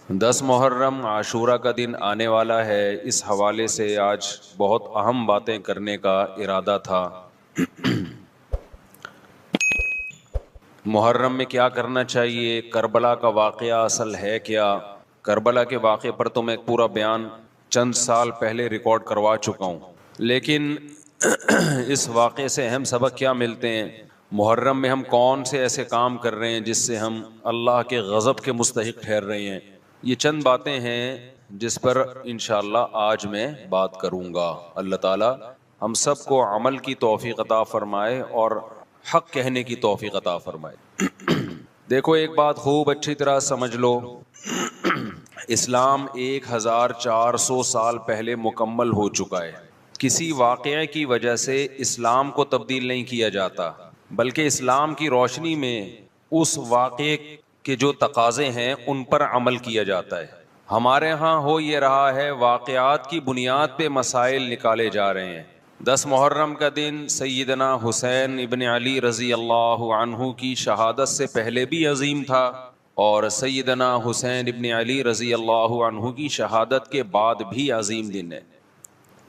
10 محرم عاشورہ کا دن آنے والا ہے۔ اس حوالے سے آج بہت اہم باتیں کرنے کا ارادہ تھا۔ محرم میں کیا کرنا چاہیے، کربلا کا واقعہ اصل ہے کیا؟ کربلا کے واقعے پر تو میں ایک پورا بیان چند سال پہلے ریکارڈ کروا چکا ہوں، لیکن اس واقعے سے اہم سبق کیا ملتے ہیں؟ محرم میں ہم کون سے ایسے کام کر رہے ہیں جس سے ہم اللہ کے غضب کے مستحق ٹھہر رہے ہیں؟ یہ چند باتیں ہیں جس پر انشاءاللہ آج میں بات کروں گا۔ اللہ تعالی ہم سب کو عمل کی توفیق عطا فرمائے اور حق کہنے کی توفیق عطا فرمائے۔ دیکھو ایک بات خوب اچھی طرح سمجھ لو، اسلام 1400 سال پہلے مکمل ہو چکا ہے۔ کسی واقعے کی وجہ سے اسلام کو تبدیل نہیں کیا جاتا، بلکہ اسلام کی روشنی میں اس واقعے کے جو تقاضے ہیں ان پر عمل کیا جاتا ہے۔ ہمارے ہاں ہو یہ رہا ہے، واقعات کی بنیاد پہ مسائل نکالے جا رہے ہیں۔ 10 محرم کا دن سیدنا حسین ابن علی رضی اللہ عنہ کی شہادت سے پہلے بھی عظیم تھا، اور سیدنا حسین ابن علی رضی اللہ عنہ کی شہادت کے بعد بھی عظیم دن ہے۔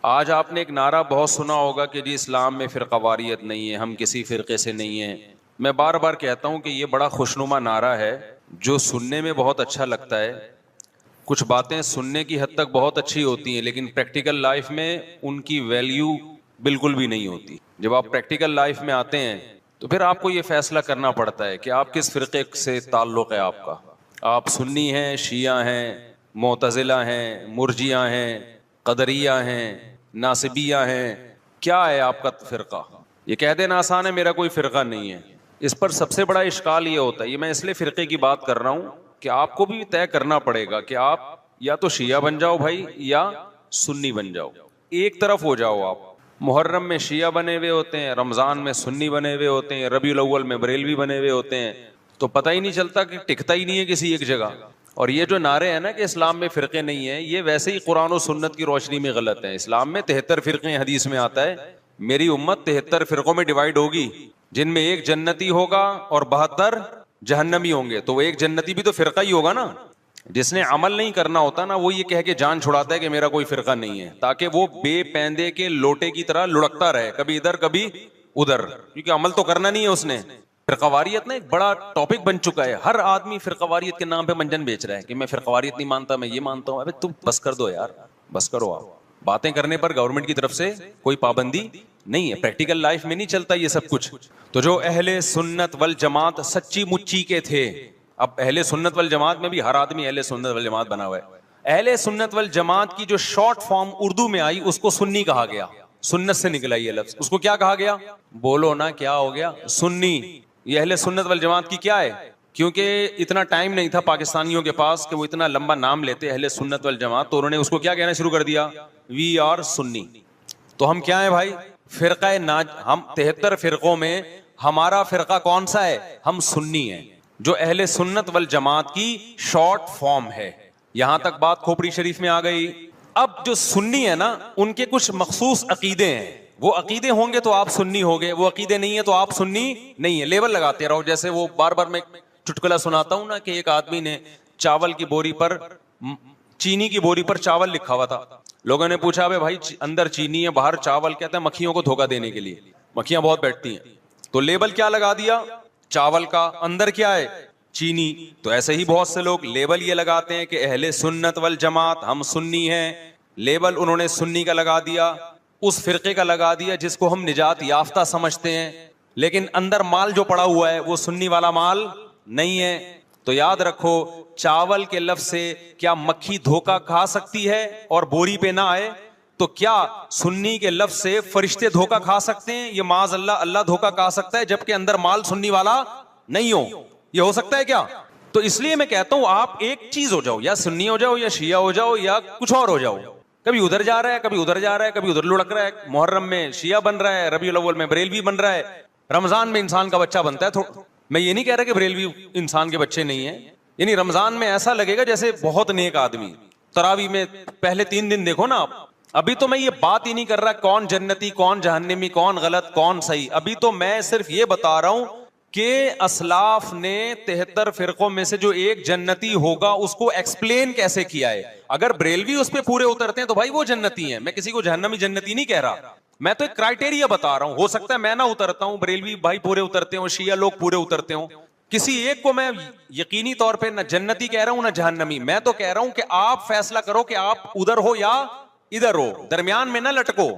آج آپ نے ایک نعرہ بہت سنا ہوگا کہ جی اسلام میں فرقہ واریت نہیں ہے، ہم کسی فرقے سے نہیں ہیں۔ میں بار بار کہتا ہوں کہ یہ بڑا خوشنما نعرہ ہے جو سننے میں بہت اچھا لگتا ہے۔ کچھ باتیں سننے کی حد تک بہت اچھی ہوتی ہیں، لیکن پریکٹیکل لائف میں ان کی ویلیو بالکل بھی نہیں ہوتی۔ جب آپ پریکٹیکل لائف میں آتے ہیں تو پھر آپ کو یہ فیصلہ کرنا پڑتا ہے کہ آپ کس فرقے سے تعلق ہے آپ کا۔ آپ سنی ہیں، شیعہ ہیں، معتزلہ ہیں، مرجیہ ہیں، قدریہ ہیں، ناصبیہ ہیں، کیا ہے آپ کا فرقہ؟ یہ کہہ دینا آسان ہے میرا کوئی فرقہ نہیں ہے۔ اس پر سب سے بڑا اشکال یہ ہوتا ہے، یہ میں اس لیے فرقے کی بات کر رہا ہوں کہ آپ کو بھی طے کرنا پڑے گا کہ آپ یا تو شیعہ بن جاؤ بھائی یا سنی بن جاؤ، ایک طرف ہو جاؤ آپ۔ محرم میں شیعہ بنے ہوئے ہوتے ہیں، رمضان میں سنی بنے ہوئے ہوتے ہیں، ربیع الاول میں بریلوی بنے ہوئے ہوتے ہیں، تو پتہ ہی نہیں چلتا کہ ٹکتا ہی نہیں ہے کسی ایک جگہ۔ اور یہ جو نعرے ہیں نا کہ اسلام میں فرقے نہیں ہیں، یہ ویسے ہی قرآن و سنت کی روشنی میں غلط ہیں۔ اسلام میں 73 فرقے ہیں، حدیث میں آتا ہے میری امت 73 فرقوں میں ڈیوائیڈ ہوگی، جن میں ایک جنتی ہوگا اور 72 جہنمی ہوں گے۔ تو وہ ایک جنتی بھی تو فرقہ ہی ہوگا نا۔ جس نے عمل نہیں کرنا ہوتا نا، وہ یہ کہہ کے جان چھڑاتا ہے کہ میرا کوئی فرقہ نہیں ہے، تاکہ وہ بے پیندے کے لوٹے کی طرح لڑکتا رہے، کبھی ادھر کبھی ادھر، کیونکہ عمل تو کرنا نہیں ہے اس نے۔ فرقہ واریت نا ایک بڑا ٹاپک بن چکا ہے، ہر آدمی فرقہ واریت کے نام پہ منجن بیچ رہا ہے کہ میں فرقہ واریت نہیں مانتا، میں یہ مانتا ہوں۔ ابے تم بس کر دو یار، بس کرو۔ آپ باتیں کرنے پر گورنمنٹ کی طرف سے کوئی پابندی نہیں ہے، پریکٹیکل لائف میں نہیں چلتا یہ سب کچھ۔ تو جو اہل سنت والجماعت سچی مچی کے تھے، اب اہل سنت والجماعت میں بھی ہر آدمی اہل سنت والجماعت بنا ہوا ہے۔ اہل سنت والجماعت کی جو شارٹ فارم اردو میں آئی اس کو سنی کہا گیا، سنت سے نکلا یہ لفظ، اس کو کیا کہا گیا؟ بولو نا کیا ہو گیا؟ سنی۔ یہ اہل سنت والجماعت کی کیا ہے؟ کیونکہ اتنا ٹائم نہیں تھا پاکستانیوں کے پاس کہ وہ اتنا لمبا نام لیتے اہل سنت والجماعت، تو انہوں نے اس کو کیا کہنا شروع کر دیا؟ وی آر سنی۔ تو ہم کیا ہیں بھائی؟ فرقہ ہم 73 فرقوں میں ہمارا فرقہ کون سا ہے؟ ہم سنی ہیں، جو اہل سنت والجماعت کی شارٹ فارم ہے۔ یہاں تک بات کھوپڑی شریف میں آ گئی۔ اب جو سنی ہے نا، ان کے کچھ مخصوص عقیدے ہیں، وہ عقیدے ہوں گے تو آپ سنی ہوگے، وہ عقیدے نہیں ہے تو آپ سنی نہیں ہے۔ لیبل لگاتے رہو، جیسے وہ بار بار میں چٹکلا سناتا ہوں نا کہ ایک آدمی نے چاول کی بوری پر، چینی کی بوری پر چاول لکھا ہوا تھا۔ لوگوں نے پوچھا بھائی اندر چینی ہے باہر چاول، کہتے ہیں مکھیوں کو دھوکہ دینے کے لیے، مکھیاں بہت بیٹھتی ہیں۔ تو لیبل کیا لگا دیا؟ چاول کا، اندر کیا ہے؟ چینی۔ تو ایسے ہی بہت سے لوگ لیبل یہ لگاتے ہیں کہ اہل سنت والجماعت ہم سنی ہیں، لیبل انہوں نے سنی کا لگا دیا، اس فرقے کا لگا دیا جس کو ہم نجات یافتہ سمجھتے ہیں، لیکن اندر مال جو پڑا ہوا ہے وہ سنی والا مال نہیں ہے۔ تو یاد رکھو، چاول کے لفظ سے کیا مکھی دھوکہ کھا سکتی ہے اور بوری پہ نہ آئے؟ تو کیا سنی کے لفظ سے فرشتے دھوکہ کھا سکتے ہیں؟ یہ معاذ اللہ، اللہ دھوکہ کھا سکتا ہے جبکہ اندر مال سنی والا نہیں ہو؟ یہ ہو سکتا ہے کیا؟ تو اس لیے میں کہتا ہوں آپ ایک چیز ہو جاؤ، یا سنی ہو جاؤ یا شیعہ ہو جاؤ یا کچھ اور ہو جاؤ۔ کبھی ادھر جا رہا ہے، کبھی ادھر جا رہا ہے، کبھی ادھر لڑک رہا ہے، محرم میں شیعہ بن رہا ہے، ربیع الاول میں بریلوی بن رہا ہے، رمضان میں انسان کا بچہ بنتا ہے۔ میں یہ نہیں کہہ رہا کہ بریلوی انسان کے بچے نہیں ہیں، یعنی رمضان میں ایسا لگے گا جیسے بہت نیک آدمی۔ تراویح میں پہلے 3 دن دیکھو نا آپ، ابھی تو میں یہ بات ہی نہیں کر رہا کون جنتی کون جہنمی کون غلط کون صحیح، ابھی تو میں صرف یہ بتا رہا ہوں کہ اسلاف نے 73 فرقوں میں سے جو ایک جنتی ہوگا اس کو ایکسپلین کیسے کیا ہے. اگر بریلوی اس پہ پورے اترتے ہیں تو بھائی وہ جنتی ہیں. میں کسی کو جہنمی جنتی نہیں کہہ رہا, میں تو ایک کرائٹیریا بتا رہا ہوں. ہو سکتا ہے میں نہ اترتا ہوں, بریلوی بھائی پورے اترتے ہوں, شیعہ لوگ پورے اترتے ہوں. کسی ایک کو میں یقینی طور پہ نہ جنتی کہہ رہا ہوں نہ جہنمی. میں تو کہہ رہا ہوں کہ آپ فیصلہ کرو کہ آپ ادھر ہو یا ادھر ہو, درمیان میں نہ لٹکو.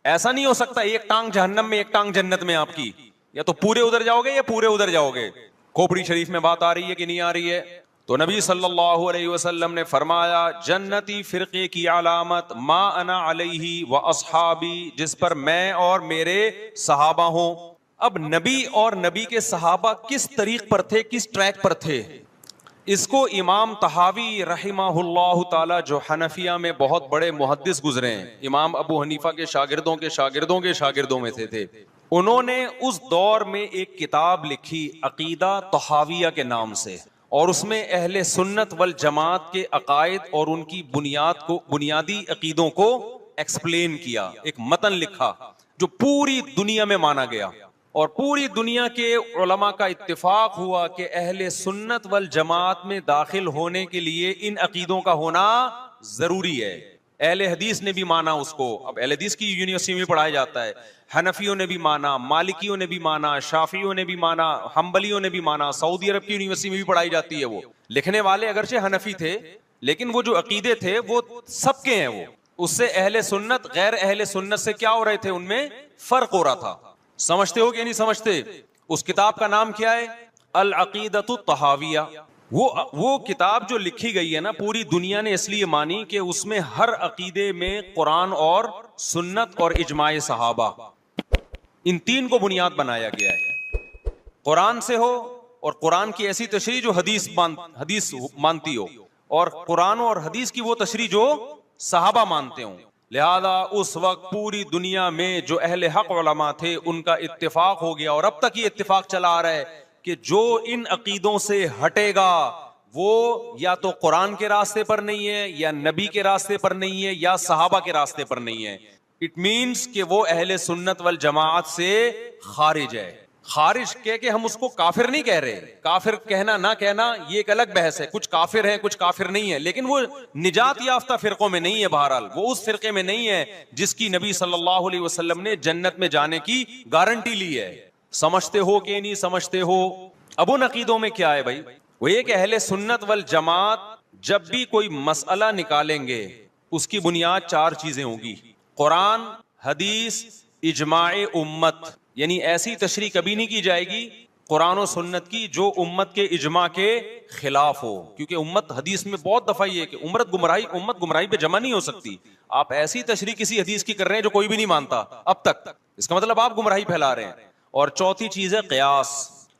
ایسا نہیں ہو سکتا ایک ٹانگ جہنم میں ایک ٹانگ جنت میں آپ کی. یا تو پورے ادھر جاؤ گے یا پورے ادھر جاؤ گے. کھوپڑی شریف میں بات آ رہی ہے کہ نہیں آ رہی ہے؟ تو نبی صلی اللہ علیہ وسلم نے فرمایا جنتی فرقے کی علامت ما انا علیہ و اصحابی, جس پر میں اور میرے صحابہ ہوں. اب نبی اور نبی کے صحابہ کس طریق پر تھے, کس ٹریک پر تھے, اس کو امام طحاوی رحمہ اللہ تعالی جو حنفیہ میں بہت بڑے محدث گزرے ہیں, امام ابو حنیفہ کے شاگردوں کے شاگردوں کے شاگردوں میں سے تھے, انہوں نے اس دور میں ایک کتاب لکھی عقیدہ طحاویہ کے نام سے, اور اس میں اہل سنت والجماعت کے عقائد اور ان کی بنیادی عقیدوں کو ایکسپلین کیا. ایک متن لکھا جو پوری دنیا میں مانا گیا, اور پوری دنیا کے علماء کا اتفاق ہوا کہ اہل سنت والجماعت میں داخل ہونے کے لیے ان عقیدوں کا ہونا ضروری ہے. اہل حدیث نے بھی مانا اس کو. اب اہل حدیث کی یونیورسٹی میں پڑھایا جاتا ہے, حنفیوں نے بھی مانا, مالکیوں نے بھی مانا, شافعیوں نے بھی مانا, حنبلیوں نے بھی مانا. سعودی عرب کی یونیورسٹی میں بھی پڑھائی جاتی ہے. وہ لکھنے والے اگرچہ حنفی تھے لیکن وہ جو عقیدے تھے وہ سب کے ہیں. وہ اس سے اہل سنت غیر اہل سنت سے کیا ہو رہے تھے, ان میں فرق ہو رہا تھا. سمجھتے ہو کہ نہیں سمجھتے؟ اس کتاب کا نام کیا ہے؟ العقیدۃ الطحاویہ. وہ کتاب جو لکھی گئی ہے نا, پوری دنیا نے اس لیے مانی کہ اس میں ہر عقیدے میں قرآن اور سنت اور اجماع صحابہ, ان تین کو بنیاد بنایا گیا ہے. قرآن سے ہو, اور قرآن کی ایسی تشریح جو حدیث مانتی ہو, اور قرآن اور حدیث کی وہ تشریح جو صحابہ مانتے ہوں. لہذا اس وقت پوری دنیا میں جو اہل حق علماء تھے ان کا اتفاق ہو گیا, اور اب تک یہ اتفاق چلا آ رہا ہے کہ جو ان عقیدوں سے ہٹے گا وہ یا تو قرآن کے راستے پر نہیں ہے, یا نبی کے راستے پر نہیں ہے, یا صحابہ کے راستے پر نہیں ہے. اٹ مینس کہ وہ اہل سنت والجماعت سے خارج ہے. خارج کہہ کے ہم اس کو کافر نہیں کہہ رہے, کافر کہنا نہ کہنا یہ ایک الگ بحث ہے. کچھ کافر ہیں کچھ کافر نہیں ہے, لیکن وہ نجات یافتہ فرقوں میں نہیں ہے. بہرحال وہ اس فرقے میں نہیں ہے جس کی نبی صلی اللہ علیہ وسلم نے جنت میں جانے کی گارنٹی لی ہے. سمجھتے ہو کہ نہیں سمجھتے ہو؟ اب ان عقیدوں میں کیا ہے بھائی؟ وہ یہ کہ اہل سنت والجماعت جب بھی کوئی مسئلہ نکالیں گے اس کی بنیاد چار چیزیں ہوں گی: قرآن، حدیث، اجماع امت. یعنی ایسی تشریح کبھی نہیں کی جائے گی قرآن و سنت کی جو امت کے اجماع کے خلاف ہو, کیونکہ امت حدیث میں بہت دفعہ یہ کہ امت گمراہی پہ جمع نہیں ہو سکتی. آپ ایسی تشریح کسی حدیث کی کر رہے ہیں جو کوئی بھی نہیں مانتا اب تک, اس کا مطلب آپ گمراہی پھیلا رہے ہیں. اور چوتھی چیز ہے قیاس.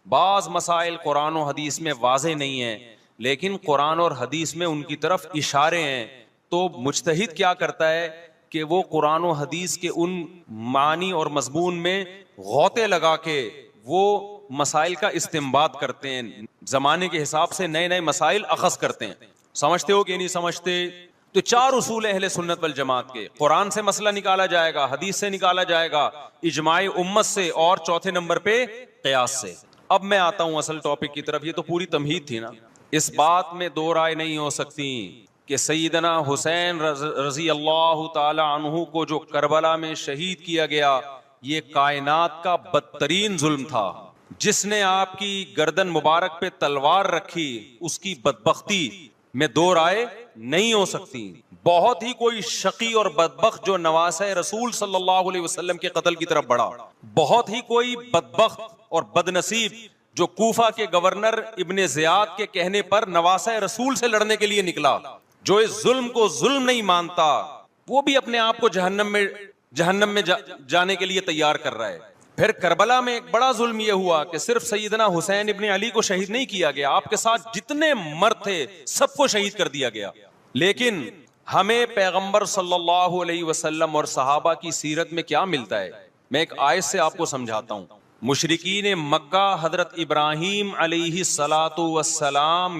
بعض مسائل قرآن و حدیث میں واضح نہیں ہیں لیکن قرآن اور حدیث میں ان کی طرف اشارے ہیں, تو مجتہد کیا کرتا ہے کہ وہ قرآن و حدیث کے ان معنی اور مضمون میں غوطے لگا کے وہ مسائل کا استنباط کرتے ہیں, زمانے کے حساب سے نئے نئے مسائل اخذ کرتے ہیں. سمجھتے ہو کہ نہیں سمجھتے؟ تو چار اصول اہل سنت والجماعت کے: قرآن سے مسئلہ نکالا جائے گا, حدیث سے نکالا جائے گا, اجماع امت سے, اور چوتھے نمبر پہ قیاس سے. اب میں آتا ہوں اصل ٹاپک کی طرف. یہ تو پوری تمہید تھی نا. اس بات میں دو رائے نہیں ہو سکتی کہ سیدنا حسین رضی اللہ تعالی عنہ کو جو کربلا میں شہید کیا گیا یہ کائنات کا بدترین ظلم تھا. جس نے آپ کی گردن مبارک پہ تلوار رکھی اس کی بدبختی میں دو رائے نہیں ہو سکتی. بہت ہی کوئی شقی اور بدبخت جو نواسہ رسول صلی اللہ علیہ وسلم کے قتل کی طرف بڑھا, بہت ہی کوئی بدبخت اور بدنصیب جو کوفہ کے گورنر ابن زیاد کے کہنے پر نواسہ رسول سے لڑنے کے لیے نکلا, جو اس ظلم کو ظلم نہیں مانتا, وہ بھی اپنے آپ کو جہنم میں جانے کے لیے تیار کر رہا ہے. پھر کربلا میں ایک بڑا ظلم یہ ہوا کہ صرف سیدنا حسین ابن علی کو شہید نہیں کیا گیا, آپ کے ساتھ جتنے مرد تھے سب کو شہید کر دیا گیا. لیکن ہمیں پیغمبر صلی اللہ علیہ وسلم اور صحابہ کی سیرت میں کیا ملتا ہے؟ میں ایک آیت سے آپ کو سمجھاتا ہوں. مشرکین مکہ حضرت ابراہیم علیہ الصلاۃ والسلام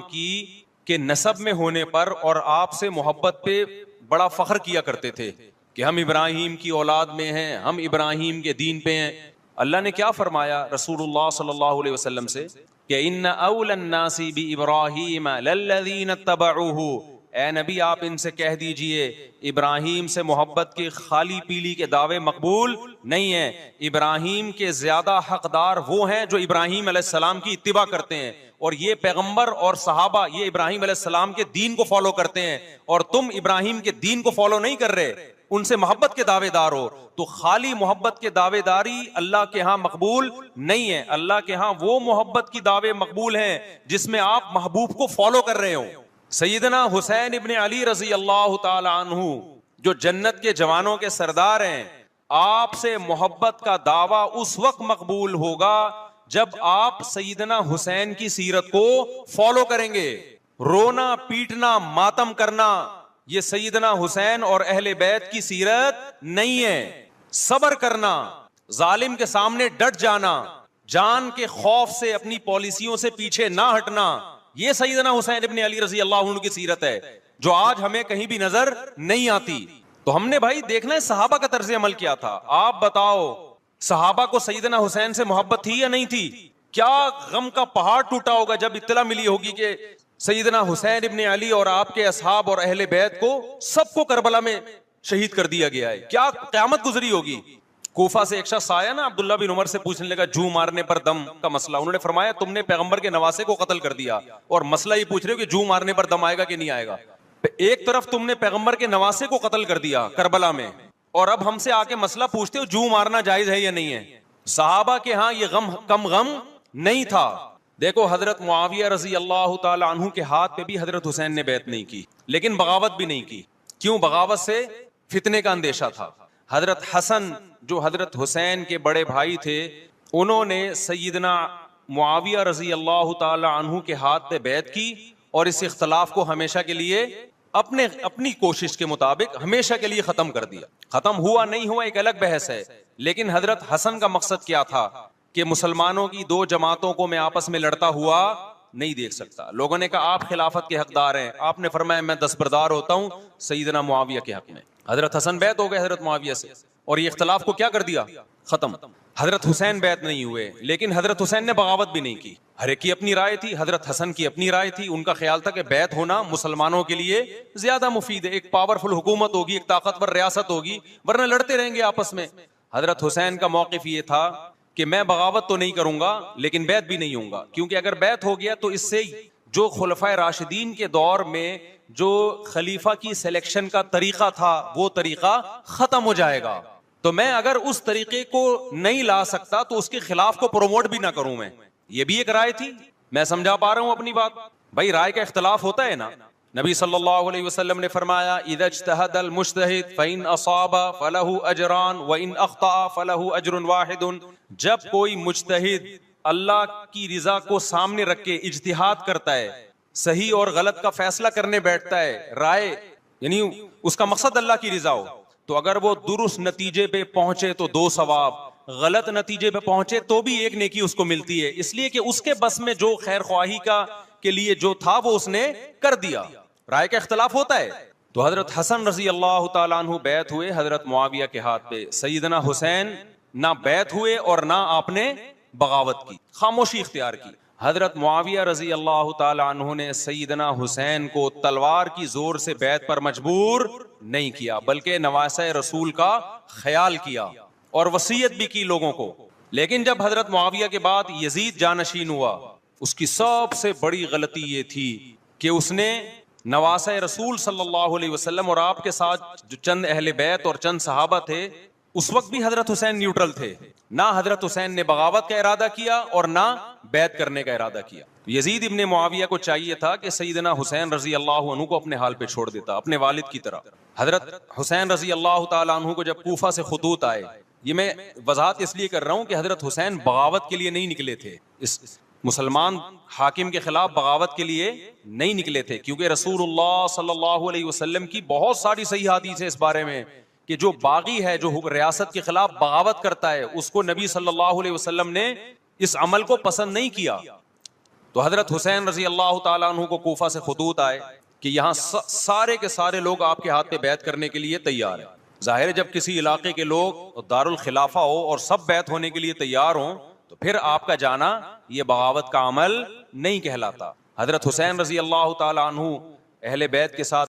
کے نسب میں ہونے پر اور آپ سے محبت پہ بڑا فخر کیا کرتے تھے کہ ہم ابراہیم کی اولاد میں ہیں, ہم ابراہیم کے دین پہ ہیں. اللہ نے کیا فرمایا رسول اللہ صلی اللہ علیہ وسلم سے کہ ان اول الناس بابراہیم للذین اتبعوہ، اے نبی آپ ان سے کہہ دیجئے ابراہیم سے محبت کے خالی پیلی کے دعوے مقبول نہیں ہیں، ابراہیم کے زیادہ حقدار وہ ہیں جو ابراہیم علیہ السلام کی اتباع کرتے ہیں، اور یہ پیغمبر اور صحابہ یہ ابراہیم علیہ السلام کے دین کو فالو کرتے ہیں، اور تم ابراہیم کے دین کو فالو نہیں کر رہے، ان سے محبت کے دعوے دار ہو۔ تو خالی محبت کے دعوے داری اللہ کے ہاں مقبول نہیں ہے، اللہ کے ہاں وہ محبت کی دعوے مقبول ہیں جس میں آپ محبوب کو فالو کر رہے ہو۔ سیدنا حسین ابن علی رضی اللہ تعالی عنہ جو جنت کے جوانوں کے سردار ہیں، آپ سے محبت کا دعویٰ اس وقت مقبول ہوگا جب آپ سیدنا حسین کی سیرت کو فالو کریں گے۔ رونا پیٹنا ماتم کرنا یہ سیدنا حسین اور اہل بیت کی سیرت نہیں ہے۔ صبر کرنا، ظالم کے سامنے ڈٹ جانا، جان کے خوف سے اپنی پالیسیوں سے پیچھے نہ ہٹنا، یہ سیدنا حسین ابن علی رضی اللہ عنہ کی سیرت ہے جو آج ہمیں کہیں بھی نظر نہیں آتی۔ تو ہم نے بھائی دیکھنا ہے صحابہ کا طرز عمل کیا تھا۔ آپ بتاؤ صحابہ کو سیدنا حسین سے محبت تھی یا نہیں تھی؟ کیا غم کا پہاڑ ٹوٹا ہوگا جب اطلاع ملی ہوگی کہ سیدنا حسین ابن علی اور آپ کے اصحاب اور اہل بیت کو سب کو کربلا میں شہید کر دیا گیا ہے، کیا قیامت گزری ہوگی۔ کوفہ سے ایک شخص آیا نا عبداللہ بن عمر سے پوچھنے لگا جو مارنے پر دم کا مسئلہ، انہوں نے فرمایا تم نے پیغمبر کے نواسے کو قتل کر دیا اور مسئلہ یہ پوچھ رہے ہو کہ جو مارنے پر دم آئے گا کہ نہیں آئے گا۔ ایک طرف تم نے پیغمبر کے نواسے کو قتل کر دیا کربلا میں، اور اب ہم سے آ کے مسئلہ پوچھتے ہو جو مارنا جائز ہے یا نہیں ہے۔ صحابہ کے ہاں یہ غم کم غم نہیں تھا۔ دیکھو حضرت معاویہ رضی اللہ تعالی عنہ کے ہاتھ پہ بھی حضرت حسین نے بیعت نہیں کی، لیکن بغاوت بھی نہیں کی۔ کیوں؟ بغاوت سے فتنے کا اندیشہ تھا۔ حضرت حسن جو حضرت حسین کے بڑے بھائی تھے، انہوں نے سیدنا معاویہ رضی اللہ تعالی عنہ کے ہاتھ پہ بیعت کی اور اس اختلاف کو ہمیشہ کے لیے اپنی کوشش کے مطابق ہمیشہ کے لیے ختم کر دیا۔ ختم ہوا نہیں ہوا ایک الگ بحث ہے، لیکن حضرت حسن کا مقصد کیا تھا کہ مسلمانوں کی دو جماعتوں کو میں آپس میں لڑتا ہوا نہیں دیکھ سکتا۔ لوگوں نے کہا آپ خلافت کے حقدار ہیں، آپ نے فرمایا میں دستبردار ہوتا ہوں سیدنا معاویہ کے حق میں۔ حضرت حسن بیعت ہو گئے حضرت معاویہ سے اور یہ اختلاف کو کیا کر دیا؟ ختم۔ حضرت حسین بیعت نہیں ہوئے، لیکن حضرت حسین نے بغاوت بھی نہیں کی۔ ہر ایک کی اپنی رائے تھی، حضرت حسن کی اپنی رائے تھی، ان کا خیال تھا کہ بیعت ہونا مسلمانوں کے لیے زیادہ مفید ہے، ایک پاورفل حکومت ہوگی، ایک طاقتور ریاست ہوگی، ورنہ لڑتے رہیں گے آپس میں۔ حضرت حسین کا موقف یہ تھا کہ میں بغاوت تو نہیں کروں گا لیکن بیعت بھی نہیں ہوں گا، کیونکہ اگر بیعت ہو گیا تو اس سے جو خلفائے راشدین کے دور میں جو خلیفہ کی سلیکشن کا طریقہ تھا وہ طریقہ ختم ہو جائے گا، تو میں اگر اس طریقے کو نہیں لا سکتا تو اس کے خلاف کو پروموٹ بھی نہ کروں میں۔ یہ بھی ایک رائے تھی، میں سمجھا پا رہا ہوں اپنی بات؟ بھائی رائے کا اختلاف ہوتا ہے نا۔ نبی صلی اللہ علیہ وسلم نے فرمایا اذا اجتہد المجتہد فإن اصاب فلہ اجران وإن اخطأ فلہ اجر واحد۔ جب کوئی مجتہد اللہ کی رضا کو سامنے رکھ کے اجتہاد کرتا ہے، صحیح اور غلط کا فیصلہ کرنے بیٹھتا ہے، رائے یعنی اس کا مقصد اللہ کی رضا ہو، تو اگر وہ درست نتیجے پہ پہنچے تو 2 ثواب، غلط نتیجے پہ پہنچے تو بھی 1 نیکی اس کو ملتی ہے، اس لیے کہ اس کے بس میں جو خیر خواہی کا کے لیے جو تھا وہ اس نے کر دیا۔ رائے کا اختلاف ہوتا ہے۔ تو حضرت حسن رضی اللہ تعالیٰ عنہ بیعت ہوئے حضرت معاویہ کے ہاتھ پہ، سیدنا حسین نہ بیعت ہوئے اور نہ آپ نے بغاوت کی، خاموشی اختیار کی۔ حضرت معاویہ رضی اللہ تعالیٰ عنہ نے سیدنا حسین کو تلوار کی زور سے بیعت پر مجبور نہیں کیا، بلکہ نواسۂ رسول کا خیال کیا اور وصیت بھی کی لوگوں کو۔ لیکن جب حضرت معاویہ کے بعد یزید جانشین ہوا، اس کی سب سے بڑی غلطی یہ تھی کہ اس نے نواسۂ رسول صلی اللہ علیہ وسلم اور آپ کے ساتھ جو چند اہل بیت اور چند صحابہ تھے، اس وقت بھی حضرت حسین نیوٹرل تھے، نہ حضرت حسین نے بغاوت کا ارادہ کیا اور نہ بیعت کرنے کا ارادہ کیا۔ یزید ابن معاویہ کو چاہیے تھا کہ سیدنا حسین رضی اللہ عنہ کو اپنے حال پہ چھوڑ دیتا، اپنے والد کی طرح۔ حضرت حسین رضی اللہ تعالیٰ عنہ کو جب کوفہ سے خطوط آئے، یہ میں وضاحت اس لیے کر رہا ہوں کہ حضرت حسین بغاوت کے لیے نہیں نکلے تھے، اس مسلمان حاکم کے خلاف بغاوت کے لیے نہیں نکلے تھے، کیونکہ رسول اللہ صلی اللہ علیہ وسلم کی بہت ساری صحیح حدیث ہے اس بارے میں کہ جو باغی ہے، جو ریاست کے خلاف بغاوت کرتا ہے، اس کو نبی صلی اللہ علیہ وسلم نے اس عمل کو پسند نہیں کیا۔ تو حضرت حسین رضی اللہ تعالیٰ عنہ کو کوفہ سے خطوط آئے کہ یہاں سارے کے سارے لوگ آپ کے ہاتھ پہ بیعت کرنے کے لیے تیار ہیں۔ ظاہر ہے جب کسی علاقے کے لوگ دارالخلافہ ہو اور سب بیعت ہونے کے لیے تیار ہوں تو پھر آپ کا جانا یہ بغاوت کا عمل نہیں کہلاتا. حضرت حسین رضی اللہ تعالی عنہ اہل بیت کے ساتھ